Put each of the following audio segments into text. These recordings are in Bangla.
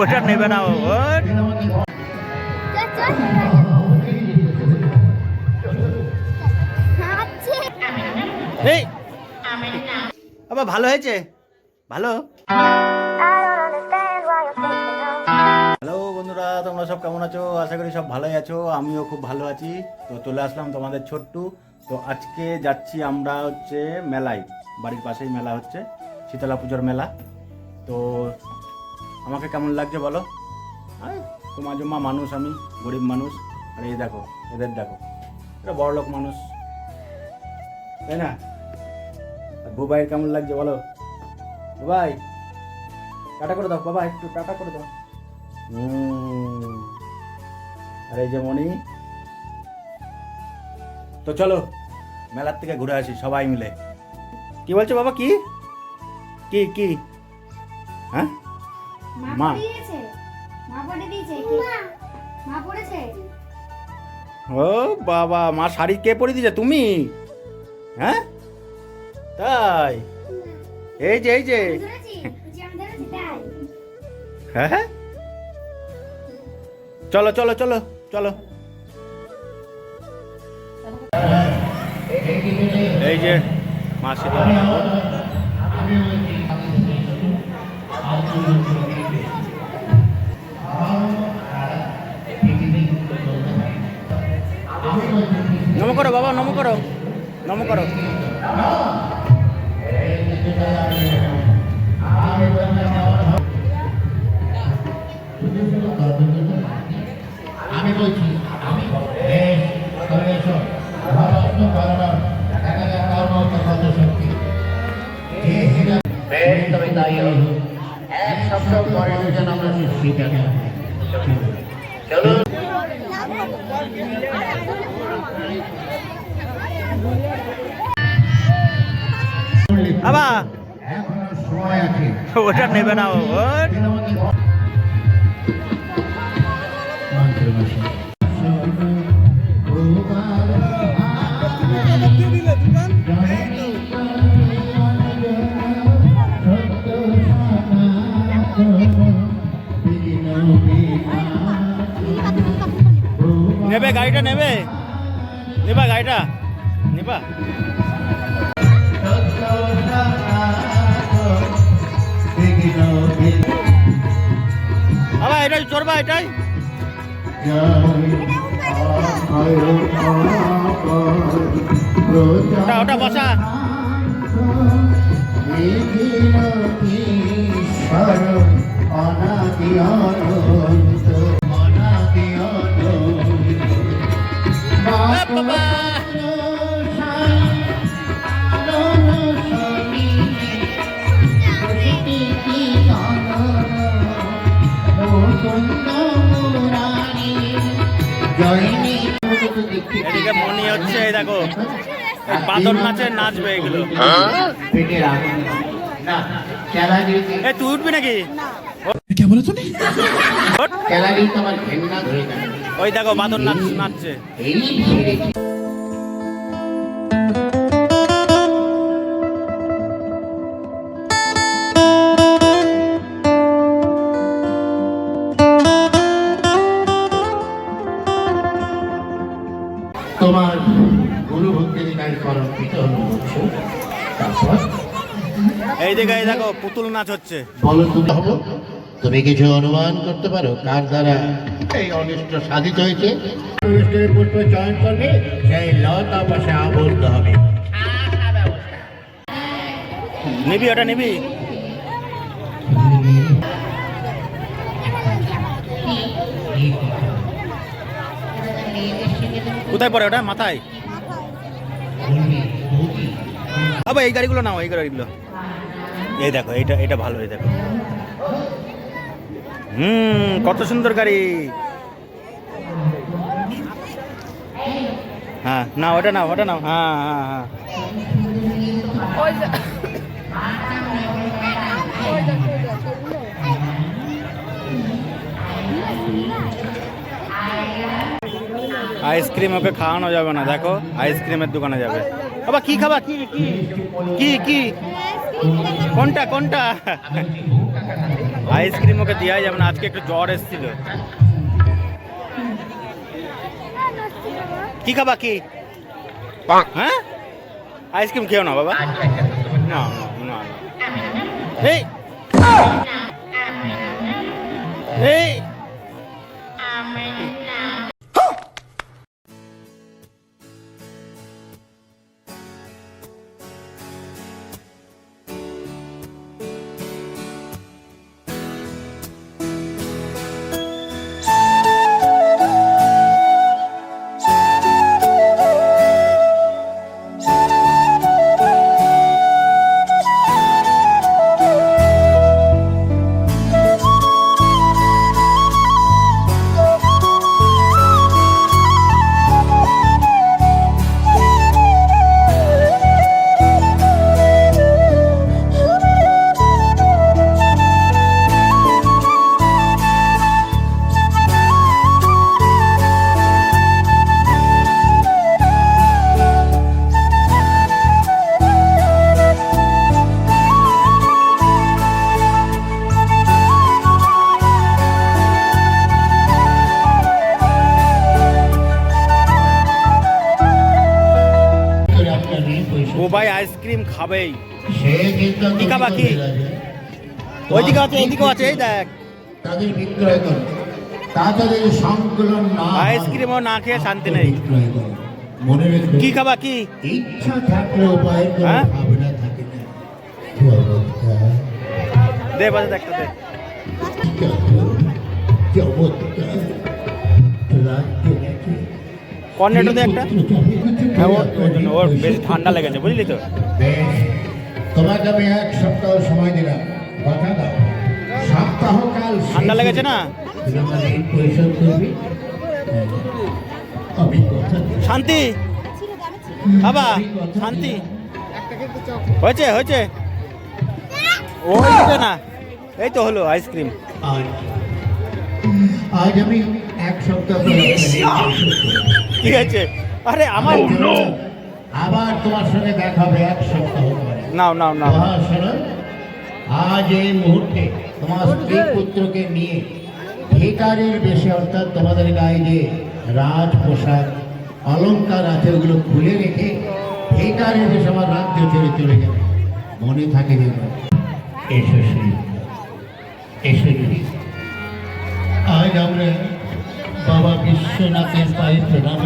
ওটা নেবে না ওর। এই আবার ভালো হয়েছে, ভালো। হ্যালো বন্ধুরা, তোমরা সব কেমন আছো? আশা করি সব ভালোই আছো, আমিও খুব ভালো আছি। তো চলে আসলাম তোমাদের ছোট্টু। তো আজকে যাচ্ছি আমরা হচ্ছে মেলায়, বাড়ির পাশেই মেলা হচ্ছে, শীতলা পুজোর মেলা। তো আমাকে কেমন লাগছে বলো? তোমার জম্মা মানুষ, আমি গরিব মানুষ। আর এই দেখো, এদের দেখো, এটা বড়লোক মানুষ, তাই না? বুবাইয়ের কেমন লাগছে বলো? বুবাই টাটা করে দাও, বাবা একটু টাটা করে দাও। আর এই যে মনি। তো চলো মেলার থেকে ঘুরে আসি সবাই মিলে। কি বলছো বাবা? কি কি কি? হ্যাঁ, মা ও বাবা, মা শাড়ি কে পরে দিয়েছে? তুমি? হ্যাঁ তাই? এই যে এই যে, হ্যাঁ চলো চলো চলো চলো। এই যে মা শীতলা ঠাকুর। নম করো বাবা, নম করো, নম করো। আমি বলছি, আমি তবে তাই এক সপ্তাহ পরে যেন আমরা স্বীকার চলুন। বাবা এখনো সময় আছে, ওটা নেবে না ওর। নেবে গাড়িটা, নেবে নেবা গাড়িটা, নেবা। বাবা এটাই চড়বা, এটাই ওটা ওটা বসা। বাবা এদিকে মনি হচ্ছে, এই দেখো বাদর নাচে নাচবে এগুলো। এ তুই উঠবি নাকি? ওই দেখো বাদর নাচ নাচছে। তোমার গুরু ভক্তির গায়ে করমৃত হচ্ছে। তারপর এই দিকে এই দেখো পুতুল নাচ হচ্ছে। বলো তুমি হবো, তুমি কিছু অনুমান করতে পারো কার দ্বারা এই অনিষ্ট সাধিত হয়েছে? অনুষ্ঠানের পুষ্প চয়ন করবে, সেই লতা পাশে আবদ্ধ হবে। নিবি ওটা, নিবি? কোথায় পড়ে ওটা? মাথায়? আবার এই গাড়িগুলো নাও, এই গাড়িগুলো। এই দেখো এইটা, এটা ভালো, এই দেখো। কত সুন্দর গাড়ি। হ্যাঁ না ওটা নাও, ওটা নাও। হ্যাঁ হ্যাঁ হ্যাঁ। আইসক্রিম ওকে খাওয়ানো যাবে না, দেখো আইসক্রিমের দোকানে যাবে। বাবা কি খাবা? কি কি কি কি? কোনটা কোনটা? আইসক্রিম ওকে দেওয়া যাবে না, আজকে একটু জ্বর এসেছিল। কি খাবা কি? হ্যাঁ আইসক্রিম খেও না বাবা, না না না। এই এই ও ভাই আইসক্রিম খাবেই। সে কিন্তু কি খাবা কি? ওইদিকে আছে, এইদিকেও আছে, এই দেখ। তাদের বিক্রয় করো, তাদের সংকলন না আইসক্রিমও না খেয়ে শান্তি নেই। বিক্রয় করো। মনে রেখো, কি খাবা কি? ইচ্ছা থাকলে উপায় কোনো হ্যাঁ? ভাবনা থাকে না। চমৎকার, দে বাজে দেখতে দে। চমৎকার রাজ্য নাকি? কর্নেটো দে একটা। হ্যাঁ, ওর জন্য ওর বেশি ঠান্ডা লেগেছে, বুঝলি তো। বেশ, তোমাকে আমি 1 সপ্তাহ সময় দিলাম, কথা দাও সপ্তাহকাল ঠান্ডা লেগেছে না? তুমি আমার ঋণ পরিশোধ করবি। আমি কথা দিলাম। শান্তি বাবা, শান্তি হয়েছে হয়েছে, ওই দিকে না, এই তো হলো আইসক্রিম। আজ আজ আমি 1 সপ্তাহ পরে আপনার ঋণ পরিশোধ করব। ঠিক আছে। আরে আমার আবার তোমার সঙ্গে দেখা হবে 1 সপ্তাহ পরে। নাও নাও নাও। শোনো, আজ এই মুহূর্তে তোমার স্ত্রী পুত্রকে নিয়ে ভিখারির বেশে, অর্থাৎ তোমাদের গায়ে যে রাজ পোশাক অলংকার আছে ওগুলো খুলে রেখে ভিখারির বেশে আমার রাজ্য ছেড়ে চলে যাবে। মনে থাকে যেন। এসো শ্রী, এসো শ্রী। আজ আমরা বাবা বিশ্বনাথের পায়ে প্রণাম।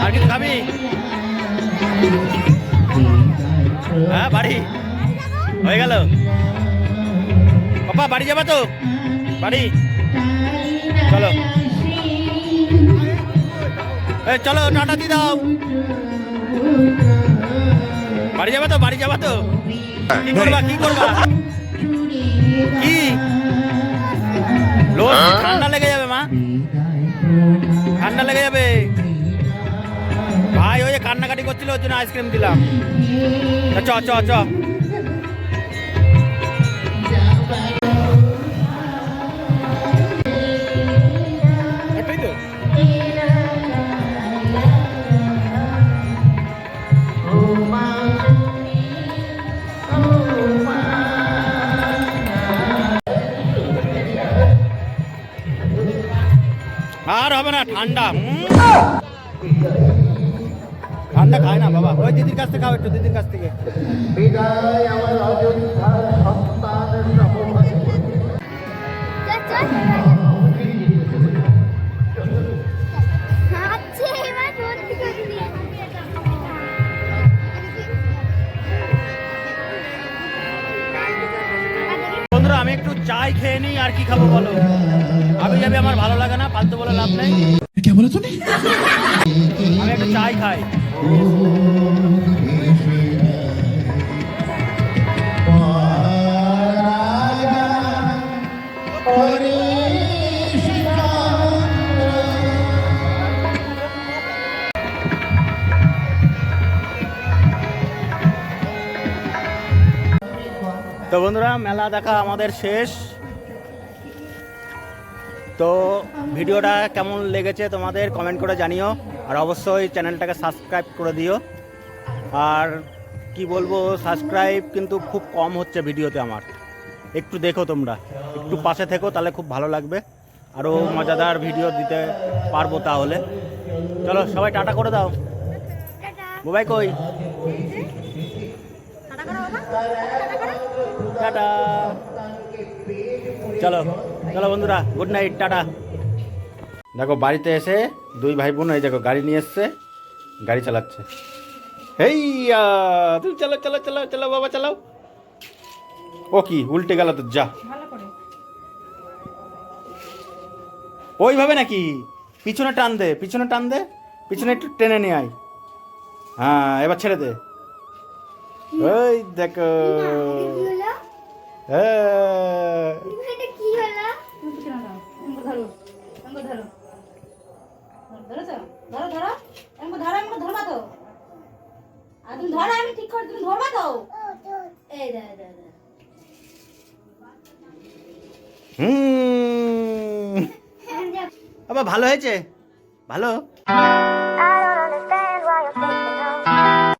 আর কিছু খাবি? হ্যাঁ বাড়ি হয়ে গেল। বাবা বাড়ি যাবা তো? বাড়ি চলো, এই চলো, টাটা দিয়ে দাও। বাড়ি যাবা তো? বাড়ি যাবা তো? কি করবা কি করবা কি? লোক ঠান্ডা লেগে যাবে মা, ঠান্ডা লেগে যাবে। ভাই ওই যে কান্নাকাটি করছিল, ওর জন্য আইসক্রিম দিলাম। চ চ চ। একটাই তো। আর হবে না ঠান্ডা, ঠান্ডা খায় না বাবা। ওই দিদির কাছ থেকে খাও, একটু দিদির কাছ থেকে। বিদায় আমার অযোধ্যার সন্তান সমভাবে। বন্ধুরা আমি একটু চাই খেয়ে নিই, আর কি খাবো বলো? আমি যাবে, আমার ভালো লাগে না, ফালতু বলে লাভ নেই। আমি একটু চাই খাই। তো বন্ধুরা মেলা দেখা আমাদের শেষ। তো ভিডিওটা কেমন লেগেছে তোমাদের কমেন্ট করে জানিও, আর অবশ্যই চ্যানেলটাকে সাবস্ক্রাইব করে দিও। আর কি বলবো, সাবস্ক্রাইব কিন্তু খুব কম হচ্ছে ভিডিওতে আমার, একটু দেখো তোমরা, একটু পাশে থেকো, তাহলে খুব ভালো লাগবে, আরও মজাদার ভিডিও দিতে পারবো তাহলে। চলো সবাই টাটা করে দাও। মোবাইল কই? টাটা। চলো চলো বন্ধুরা, গুড নাইট, টাটা। দেখো বাড়িতে এসে দুই ভাই বোন এই দেখো গাড়ি নিয়ে এসছে, গাড়ি চালাচ্ছে। হেইয়া তুমি চালো চালো চালো চালো বাবা চালাও। ও কি উল্টে গেল তো, যা। ওইভাবে নাকি? পিছনে টান দে, পিছনে টান দে, পিছনে একটু টেনে নিয়ে আয়। হ্যাঁ এবার ছেড়ে দে। ওই দেখো, হ্যাঁ আমি ঠিক করে তুমি ধরবা তো। এই দে দে দে। আবার ভালো হয়েছে, ভালো।